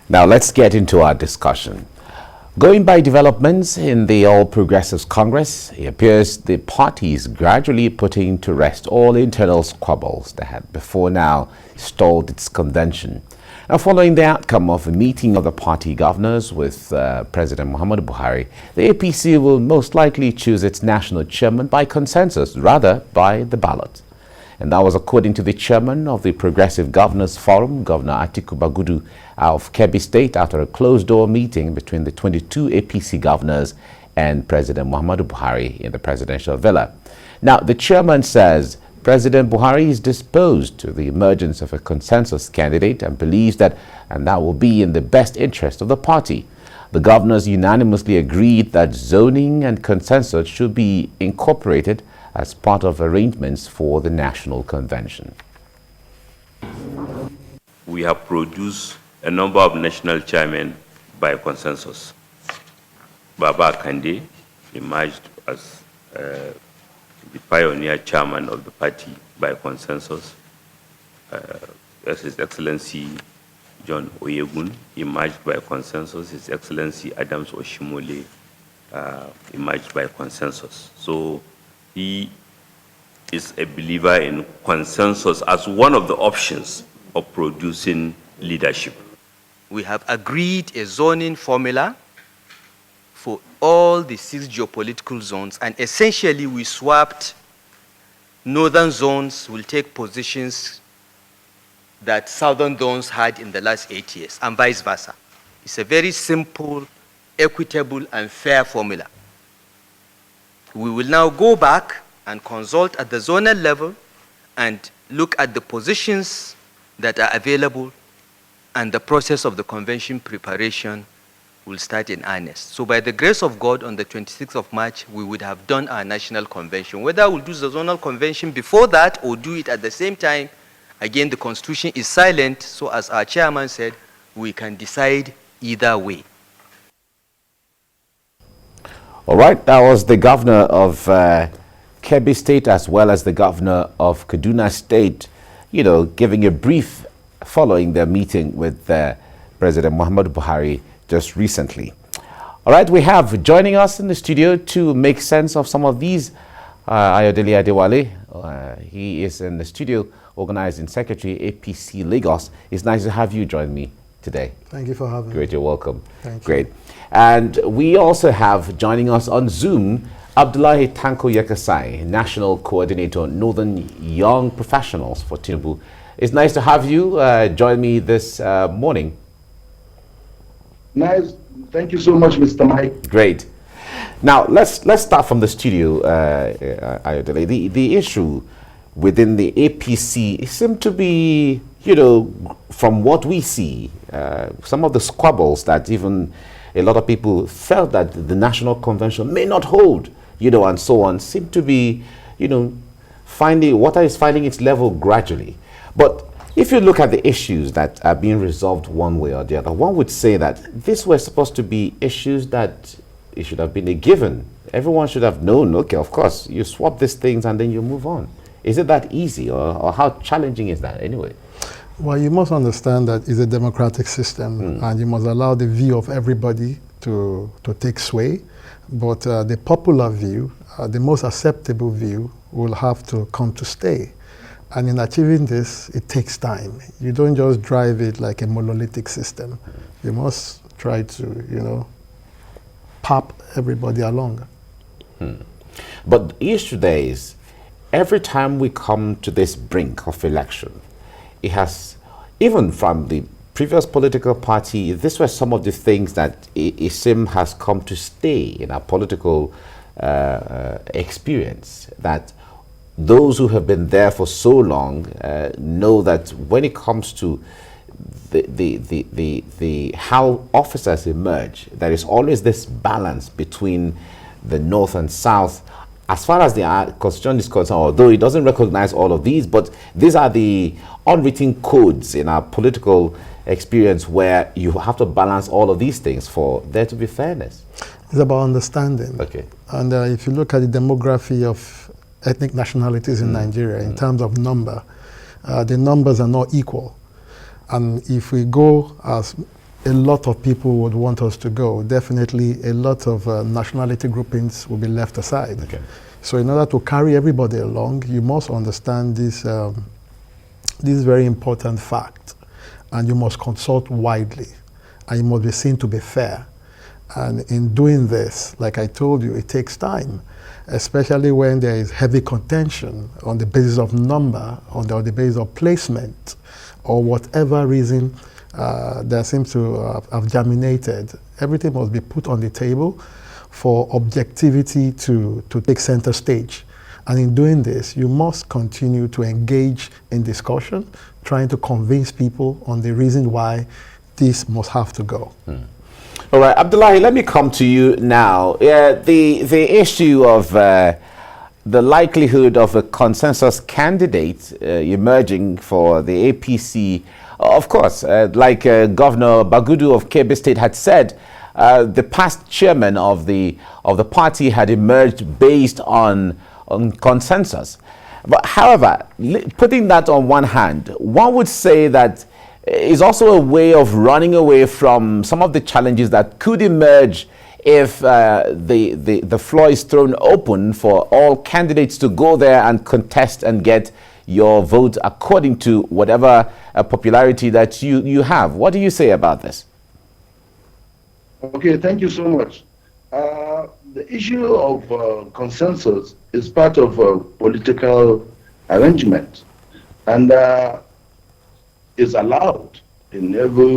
Now let's get into our discussion. Going by developments in the All Progressives Congress, it appears the party is gradually putting to rest all internal squabbles that had before now stalled its convention. Now, following the outcome of a meeting of the party governors with President Muhammadu Buhari, the APC will most likely choose its national chairman by consensus, rather by the ballot. And that was according to the chairman of the Progressive Governors Forum, Governor Atiku Bagudu of Kebbi State, after a closed-door meeting between the 22 APC governors and President Muhammadu Buhari in the presidential villa. Now, the chairman says President Buhari is disposed to the emergence of a consensus candidate and believes that will be in the best interest of the party. The governors unanimously agreed that zoning and consensus should be incorporated as part of arrangements for the National Convention. We have produced a number of national chairmen by consensus. Baba Kande emerged as the pioneer chairman of the party by consensus. His Excellency John Oyegun emerged by consensus. His Excellency Adams Oshimole emerged by consensus. So he is a believer in consensus as one of the options of producing leadership. We have agreed a zoning formula for all the 6 geopolitical zones, and essentially we swapped northern zones will take positions that southern zones had in the last 8 years, and vice versa. It's a very simple, equitable, and fair formula. We will now go back and consult at the zonal level and look at the positions that are available, and the process of the convention preparation will start in earnest. So by the grace of God, on the 26th of March, we would have done our national convention. Whether we'll do the zonal convention before that or do it at the same time, again, the Constitution is silent, so as our chairman said, we can decide either way. All right, that was the governor of Kebbi State as well as the governor of Kaduna State, giving a brief following their meeting with President Muhammadu Buhari just recently. All right, we have joining us in the studio to make sense of some of these, Ayodele Adewale. He is in the studio, organizing secretary, APC Lagos. It's nice to have you join me today. Thank you for having me. Great, you're welcome. Thank you. Great. And we also have joining us on Zoom, Abdullahi Tanko Yakasai, National Coordinator, Northern Young Professionals for Tinubu. It's nice to have you join me this morning. Nice. Thank you so much, Mr. Mike. Great. Now, let's start from the studio, Ayodele. The issue within the APC seemed to be, from what we see, some of the squabbles that even a lot of people felt that the National Convention may not hold, and so on, seem to be, finding its level gradually. But if you look at the issues that are being resolved one way or the other, one would say that these were supposed to be issues that it should have been a given. Everyone should have known, okay, of course, you swap these things and then you move on. Is it that easy, or how challenging is that anyway? Well, you must understand that it's a democratic system, and you must allow the view of everybody to take sway. But the popular view, the most acceptable view, will have to come to stay. And in achieving this, it takes time. You don't just drive it like a monolithic system. You must try to, pop everybody along. But the issue there is, every time we come to this brink of election, it has, even from the previous political party, these were some of the things that it seems has come to stay in our political experience, that those who have been there for so long know that when it comes to the how officers emerge, there is always this balance between the North and South. As far as the Constitution is concerned, although it doesn't recognize all of these, but these are the unwritten codes in our political experience where you have to balance all of these things for there to be fairness. It's about understanding. Okay. And if you look at the demography of ethnic nationalities in Nigeria in terms of number, the numbers are not equal. And if we go as a lot of people would want us to go. Definitely a lot of nationality groupings will be left aside. Okay. So in order to carry everybody along, you must understand this very important fact, and you must consult widely, and you must be seen to be fair. And in doing this, like I told you, it takes time, especially when there is heavy contention on the basis of number, on the basis of placement, or whatever reason that seems to have germinated. Everything must be put on the table for objectivity to take center stage. And in doing this, you must continue to engage in discussion, trying to convince people on the reason why this must have to go. All right, Abdullahi, let me come to you now. The issue of the likelihood of a consensus candidate emerging for the APC, of course, like Governor Bagudu of Kebbi State had said, the past chairman of the party had emerged based on consensus. But however, putting that on one hand, one would say that is also a way of running away from some of the challenges that could emerge if the floor is thrown open for all candidates to go there and contest and get your vote according to whatever popularity that you have. What do you say about this? Okay, thank you so much. The issue of consensus is part of a political arrangement, and is allowed in every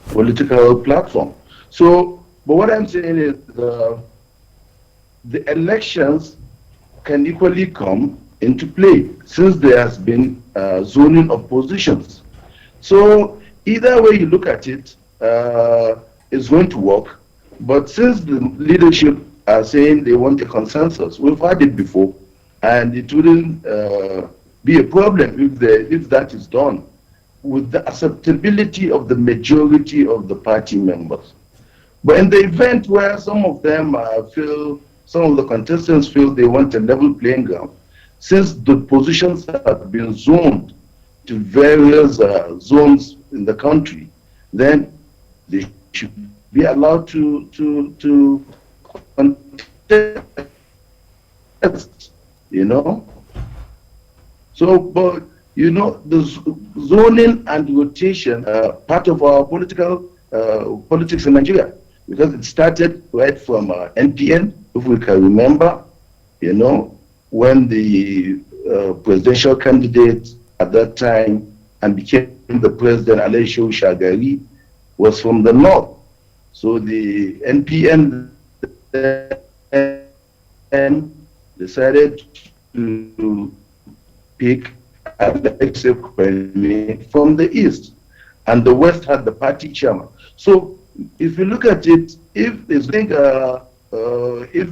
political platform. So, but what I'm saying is the elections can equally come into play since there has been zoning of positions. So either way you look at it, it's going to work. But since the leadership are saying they want a consensus, we've had it before, and it wouldn't be a problem if that is done with the acceptability of the majority of the party members. But in the event where some of them some of the contestants feel they want a level playing ground, since the positions have been zoned to various zones in the country, then they should be allowed to contest, you know. So, but you know, the zoning and rotation part of our politics in Nigeria, because it started right from NPN, if we can remember, you know, when the presidential candidate at that time and became the president, Alesho Shagari, was from the north. So the NPN decided to pick Alexei Kwame from the east, and the west had the party chairman. So if you look at it, if the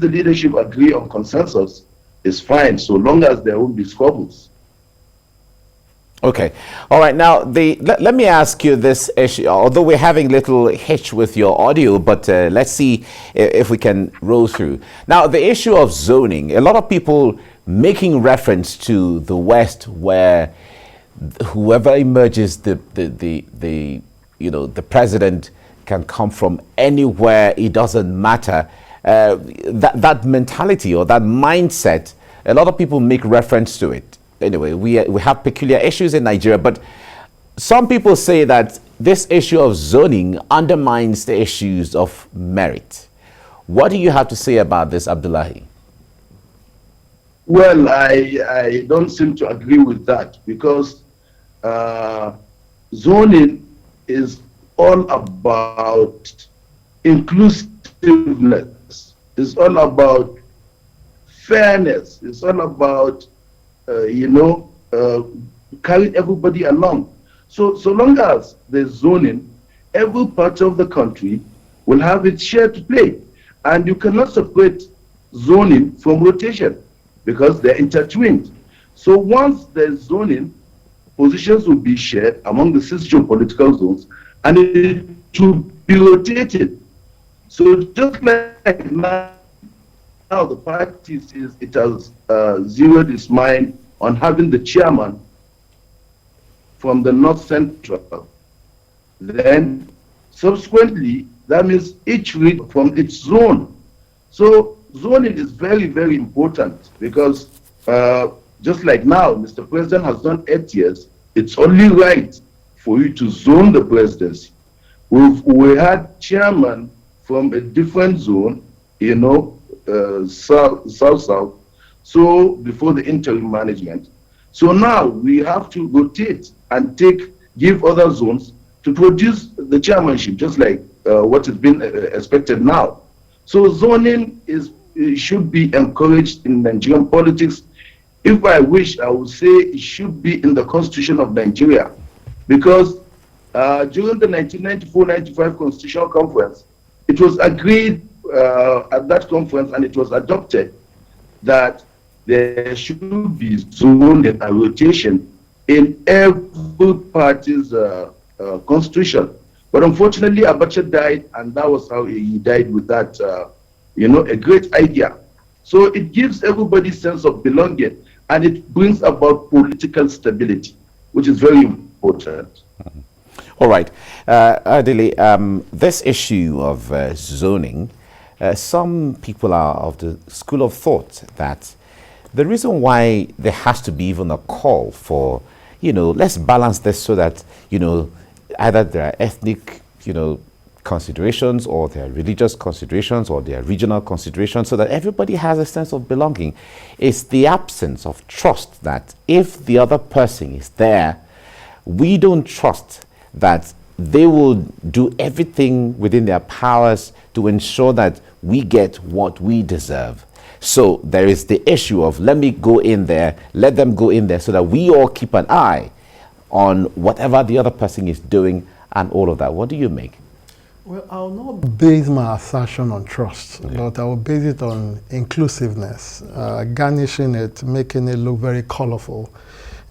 leadership agree on consensus, it's fine, so long as there won't be squabbles. Okay. All right. Now, let me ask you this issue, although we're having a little hitch with your audio, but let's see if we can roll through. Now, the issue of zoning, a lot of people making reference to the West, where whoever emerges the president can come from anywhere, it doesn't matter. That mentality or that mindset, a lot of people make reference to it. Anyway, we have peculiar issues in Nigeria, but some people say that this issue of zoning undermines the issues of merit. What do you have to say about this, Abdullahi? Well, I don't seem to agree with that, because zoning is all about inclusiveness. It's all about fairness. It's all about carrying everybody along. So long as there's zoning, every part of the country will have its share to play. And you cannot separate zoning from rotation, because they're intertwined. So once there's zoning, positions will be shared among the 6 geopolitical zones, and it will be rotated. So just like now the party says it has zeroed its mind on having the chairman from the North Central, then Subsequently, that means each region from its zone. So zoning is very, very important because just like now, Mr. President has done 8 years, it's only right for you to zone the presidency. We had chairman from a different zone, south, so before the interim management. So now we have to rotate and give other zones to produce the chairmanship, just like what has been expected now. So zoning should be encouraged in Nigerian politics. If I wish, I would say it should be in the Constitution of Nigeria, because during the 1994-95 Constitutional Conference, it was agreed at that conference, and it was adopted, that there should be zoning and rotation in every party's constitution. But unfortunately, Abacha died, and that was how he died with that, a great idea. So it gives everybody sense of belonging, and it brings about political stability, which is very important. All right. Adili, this issue of zoning, some people are of the school of thought that the reason why there has to be even a call for, let's balance this so that, either there are ethnic, considerations, or there are religious considerations, or there are regional considerations, so that everybody has a sense of belonging. It's the absence of trust that if the other person is there, we don't trust that they will do everything within their powers to ensure that we get what we deserve. So there is the issue of, let me go in there, let them go in there, so that we all keep an eye on whatever the other person is doing and all of that. What do you make? Well, I'll not base my assertion on trust, but I will base it on inclusiveness, garnishing it, making it look very colorful.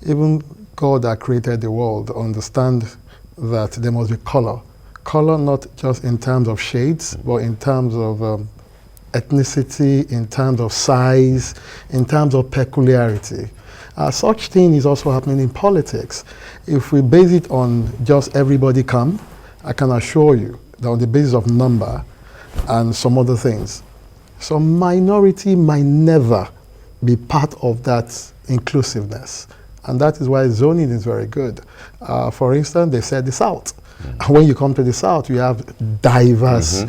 Even God that created the world understands that there must be color. Color not just in terms of shades, but in terms of ethnicity, in terms of size, in terms of peculiarity. Such thing is also happening in politics. If we base it on just everybody come, I can assure you that on the basis of number and some other things, some minority might never be part of that inclusiveness. And that is why zoning is very good. For instance, they said the South. And when you come to the South, you have diverse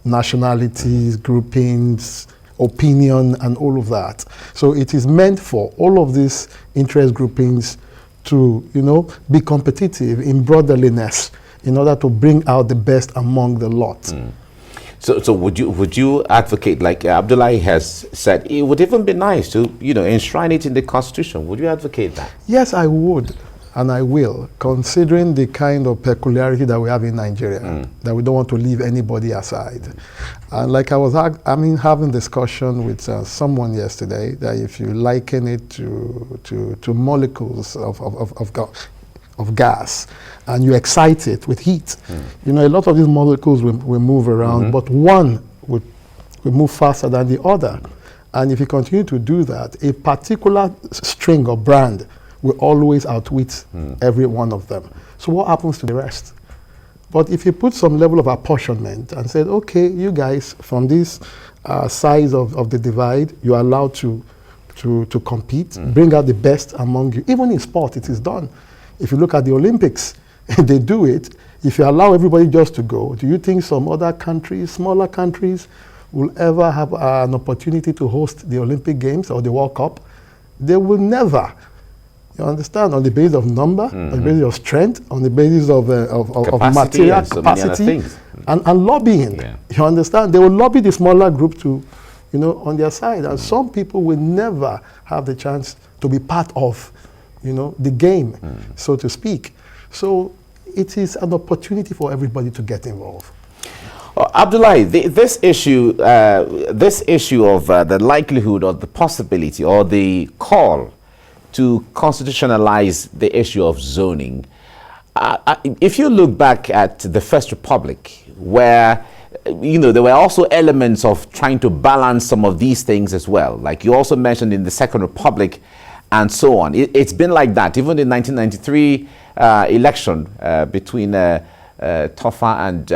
nationalities, groupings, opinion, and all of that. So it is meant for all of these interest groupings to, be competitive in brotherliness in order to bring out the best among the lot. So would you advocate, like Abdullahi has said, it would even be nice to, enshrine it in the Constitution? Would you advocate that? Yes, I would, and I will, considering the kind of peculiarity that we have in Nigeria, that we don't want to leave anybody aside. And like I was having discussion with someone yesterday, that if you liken it to molecules of gas, and you excite it with heat, a lot of these molecules will move around, but one will move faster than the other. And if you continue to do that, a particular string or brand will always outwit every one of them. So what happens to the rest? But if you put some level of apportionment and said, okay, you guys, from this size of the divide, you are allowed to compete, bring out the best among you. Even in sport, it is done. If you look at the Olympics, they do it. If you allow everybody just to go, do you think some other countries, smaller countries, will ever have an opportunity to host the Olympic Games or the World Cup? They will never. You understand? On the basis of number, on the basis of strength, on the basis of material and so capacity, and lobbying. Yeah. You understand? They will lobby the smaller group to, on their side. And some people will never have the chance to be part of, the game, so to speak. So it is an opportunity for everybody to get involved. Abdullahi, this issue of the likelihood or the possibility or the call to constitutionalize the issue of zoning, if you look back at the First Republic, where there were also elements of trying to balance some of these things as well, like you also mentioned in the Second Republic, and so on. It's been like that. Even in 1993 election between Tofa and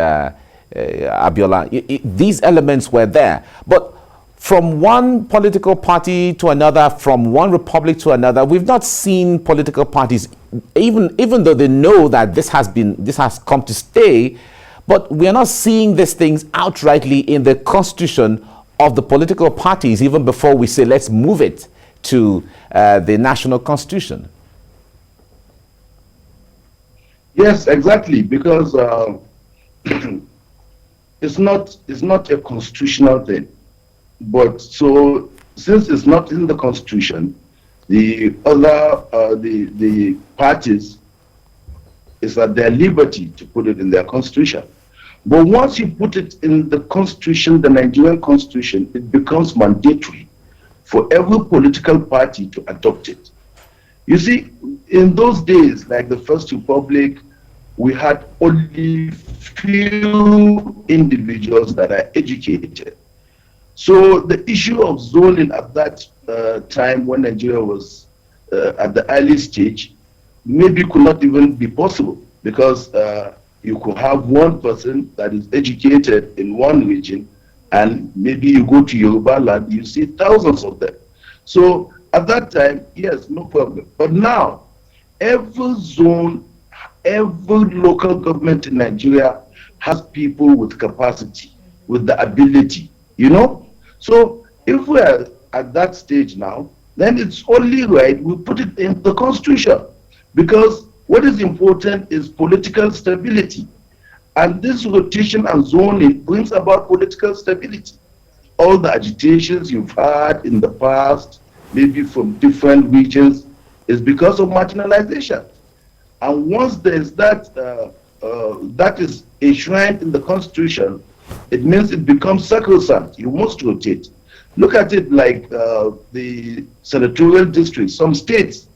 Abiola, these elements were there. But from one political party to another, from one republic to another, we've not seen political parties, even though they know that this has come to stay, but we are not seeing these things outrightly in the constitution of the political parties, even before we say let's move it to the national constitution. Yes, exactly, because it's not a constitutional thing. But so since it's not in the constitution, the other the parties is at their liberty to put it in their constitution. But once you put it in the constitution, the Nigerian constitution, it becomes mandatory for every political party to adopt it. You see, in those days, like the First Republic, we had only few individuals that are educated. So the issue of zoning at that time when Nigeria was at the early stage maybe could not even be possible, because you could have one person that is educated in one region, and maybe you go to Yoruba land, you see thousands of them. So at that time, yes, no problem. But now, every zone, every local government in Nigeria has people with capacity, with the ability, you know? So if we are at that stage now, then it's only right we put it in the constitution, because what is important is political stability. And this rotation and zoning brings about political stability. All the agitations you've had in the past, maybe from different regions, is because of marginalization. And once there's that, that is enshrined in the constitution, it means it becomes sacrosanct. You must rotate. Look at it like the senatorial districts. Some states,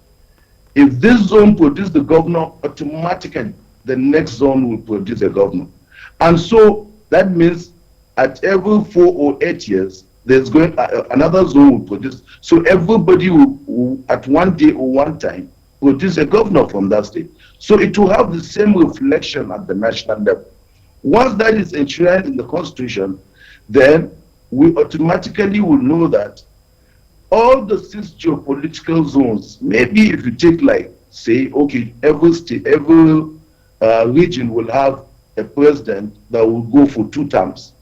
if this zone produces the governor, automatically the next zone will produce a governor. And so that means at every 4 or 8 years, there's going another zone will produce. So everybody will at one day or one time produce a governor from that state. So it will have the same reflection at the national level. Once that is enshrined in the constitution, then we automatically will know that all the 6 geopolitical zones, maybe if you take like, say, okay, every state, every region will have a president that will go for 2 terms.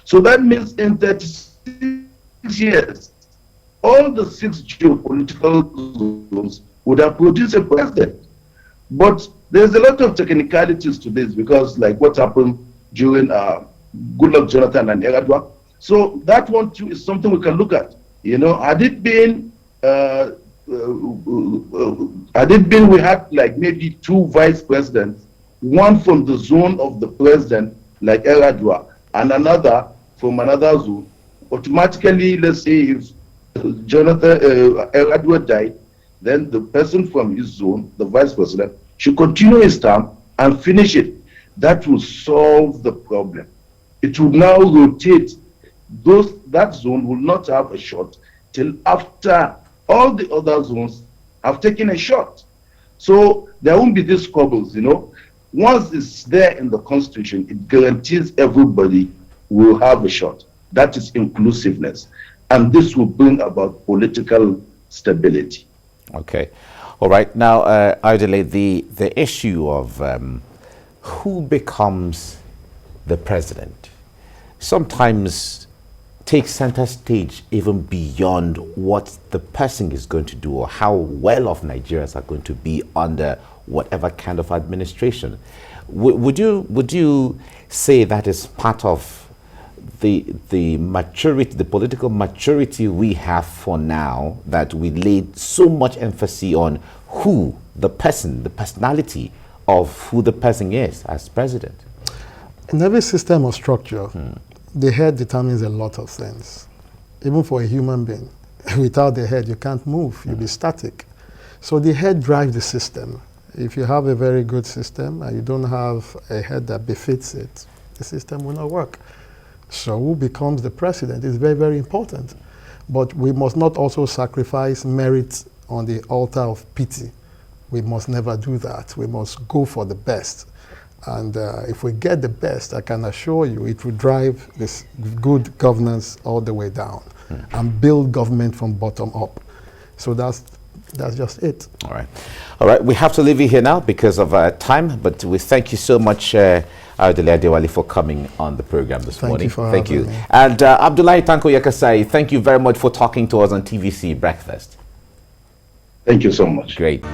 So that means in 36 years, all the 6 geopolitical zones would have produced a president. But there's a lot of technicalities to this, because like what happened during Goodluck Jonathan and Yar'Adua. So that one too is something we can look at. You know, had it been we had like maybe 2 vice presidents, one from the zone of the president, like Yar'Adua, and another from another zone, automatically, let's say if Jonathan Yar'Adua died, then the person from his zone, the vice president, should continue his term and finish it. That will solve the problem. It will now rotate. That zone will not have a shot till after all the other zones have taken a shot. So there won't be these squabbles, you know. Once it's there in the constitution, it guarantees everybody will have a shot. That is inclusiveness. And this will bring about political stability. Okay. All right. Now, Ayodele, the issue of who becomes the president sometimes takes center stage even beyond what the person is going to do or how well off Nigerians are going to be under whatever kind of administration. Would you say that is part of the maturity, the political maturity we have for now, that we laid so much emphasis on who the person, the personality of who the person is as president? In every system or structure, the head determines a lot of things. Even for a human being, without the head, you can't move, you'll be static. So the head drives the system. If you have a very good system and you don't have a head that befits it, the system will not work. So who becomes the president is very, very important. But we must not also sacrifice merit on the altar of pity. We must never do that. We must go for the best. And if we get the best, I can assure you it will drive this good governance all the way down and build government from bottom up. So that's just it. All right. All right. We have to leave you here now because of time, but we thank you so much, Ayodele Adewale, for coming on the program this morning. Thank you for having me. And Abdullahi Tanko Yakasai, thank you very much for talking to us on TVC Breakfast. Thank you so much. Great.